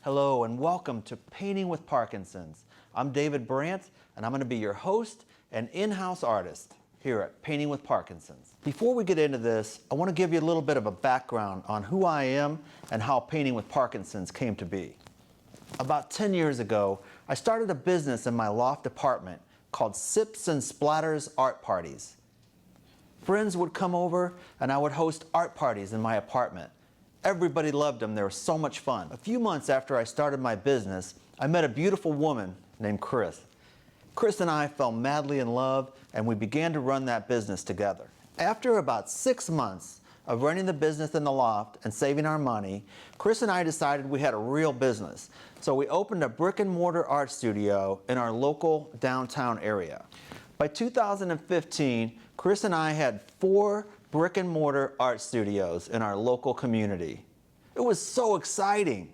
Hello and welcome to Painting with Parkinson's. I'm David Brandt and I'm going to be your host and in-house artist here at Painting with Parkinson's. Before we get into this, I want to give you a little bit of a background on who I am and how Painting with Parkinson's came to be. About 10 years ago, I started a business in my loft apartment called Sips and Splatters Art Parties. Friends would come over and I would host art parties in my apartment. Everybody loved them. They were so much fun. A few months after I started my business, I met a beautiful woman named Chris. Chris and I fell madly in love, and we began to run that business together. After about 6 months of running the business in the loft and saving our money, Chris and I decided we had a real business. So we opened a brick and mortar art studio in our local downtown area. By 2015, Chris and I had 4 brick and mortar art studios in our local community. It was so exciting.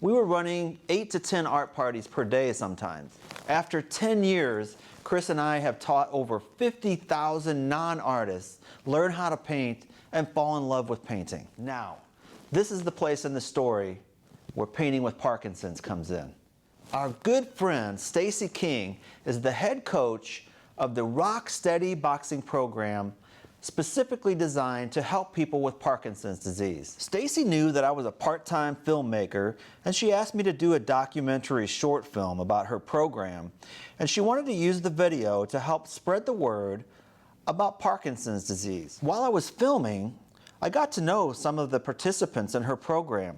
We were running 8 to 10 art parties per day sometimes. After 10 years, Chris and I have taught over 50,000 non-artists learn how to paint and fall in love with painting. Now, this is the place in the story where Painting with Parkinson's comes in. Our good friend, Stacy King, is the head coach of the Rock Steady boxing program specifically designed to help people with Parkinson's disease. Stacy knew that I was a part-time filmmaker, and she asked me to do a documentary short film about her program, and she wanted to use the video to help spread the word about Parkinson's disease. While I was filming, I got to know some of the participants in her program.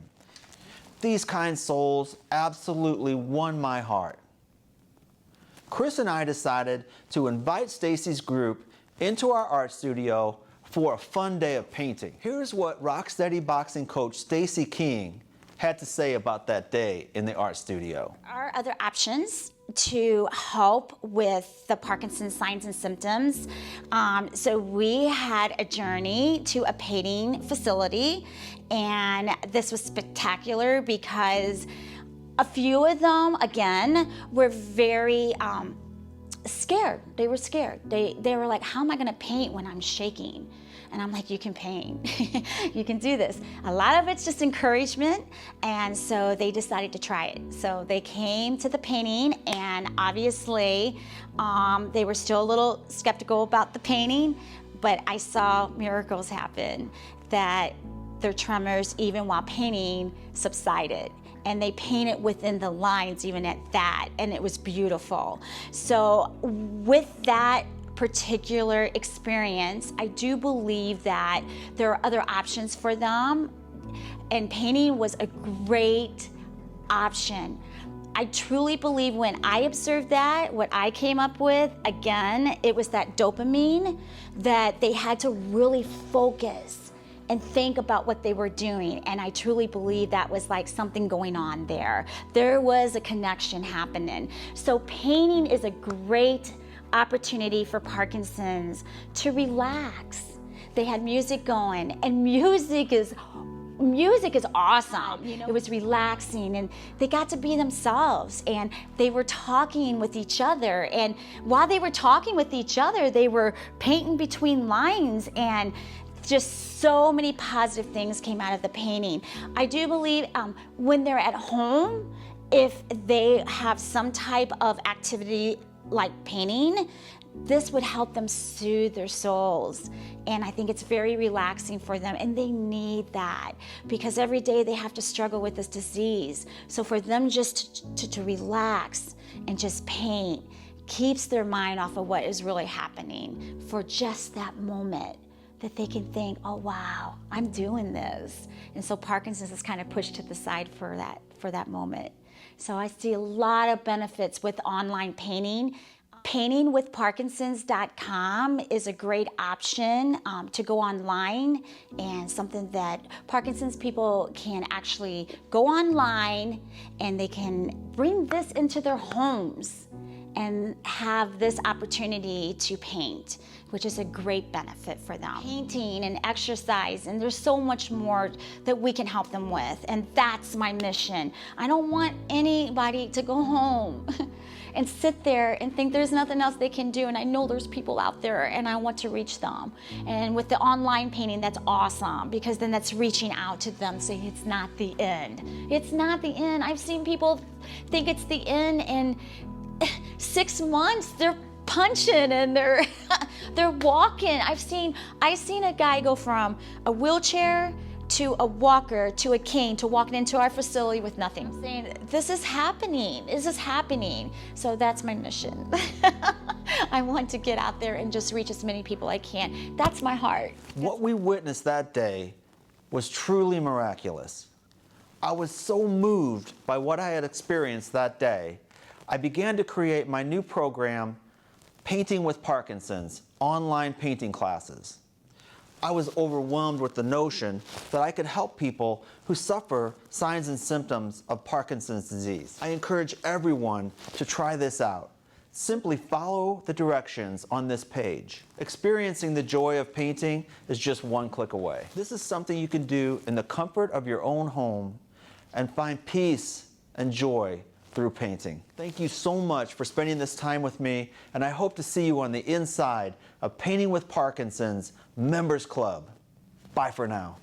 These kind souls absolutely won my heart. Chris and I decided to invite Stacy's group into our art studio for a fun day of painting. Here's what Rocksteady boxing coach Stacy King had to say about that day in the art studio. Our other options to help with the Parkinson's signs and symptoms. So we had a journey to a painting facility, and this was spectacular because a few of them, again, were very scared. They were scared. They were like, how am I gonna paint when I'm shaking? And I'm like, you can paint. You can do this. A lot of it's just encouragement, and so they decided to try it. So they came to the painting, and obviously they were still a little skeptical about the painting, but I saw miracles happen, that their tremors, even while painting, subsided. And they painted within the lines even at that, and it was beautiful. So with that particular experience, I do believe that there are other options for them, and painting was a great option. I truly believe when I observed that, what I came up with, again, it was that dopamine, that they had to really focus and think about what they were doing. And I truly believe that was like something going on there. There was a connection happening. So painting is a great opportunity for Parkinson's to relax. They had music going, and music is awesome. It was relaxing, and they got to be themselves, and they were talking with each other. And while they were talking with each other, they were painting between lines, and just so many positive things came out of the painting. I do believe when they're at home, if they have some type of activity like painting, this would help them soothe their souls. And I think it's very relaxing for them, and they need that because every day they have to struggle with this disease. So for them just to relax and just paint keeps their mind off of what is really happening for just that moment, that they can think, oh wow, I'm doing this. And so Parkinson's is kind of pushed to the side for that moment. So I see a lot of benefits with online painting. Paintingwithparkinsons.com is a great option to go online, and something that Parkinson's people can actually go online and they can bring this into their homes and have this opportunity to paint, which is a great benefit for them. Painting and exercise, and there's so much more that we can help them with, and that's my mission. I don't want anybody to go home and sit there and think there's nothing else they can do, and I know there's people out there and I want to reach them. And with the online painting, that's awesome, because then that's reaching out to them, saying it's not the end. It's not the end. I've seen people think it's the end, and 6 months they're punching and they're they're walking. I've seen a guy go from a wheelchair to a walker to a cane to walking into our facility with nothing. I'm saying this is happening. This is happening. So that's my mission. I want to get out there and just reach as many people I can. That's my heart. What we witnessed that day was truly miraculous. I was so moved by what I had experienced that day. I began to create my new program, Painting with Parkinson's, online painting classes. I was overwhelmed with the notion that I could help people who suffer signs and symptoms of Parkinson's disease. I encourage everyone to try this out. Simply follow the directions on this page. Experiencing the joy of painting is just one click away. This is something you can do in the comfort of your own home and find peace and joy through painting. Thank you so much for spending this time with me, and I hope to see you on the inside of Painting with Parkinson's Members Club. Bye for now.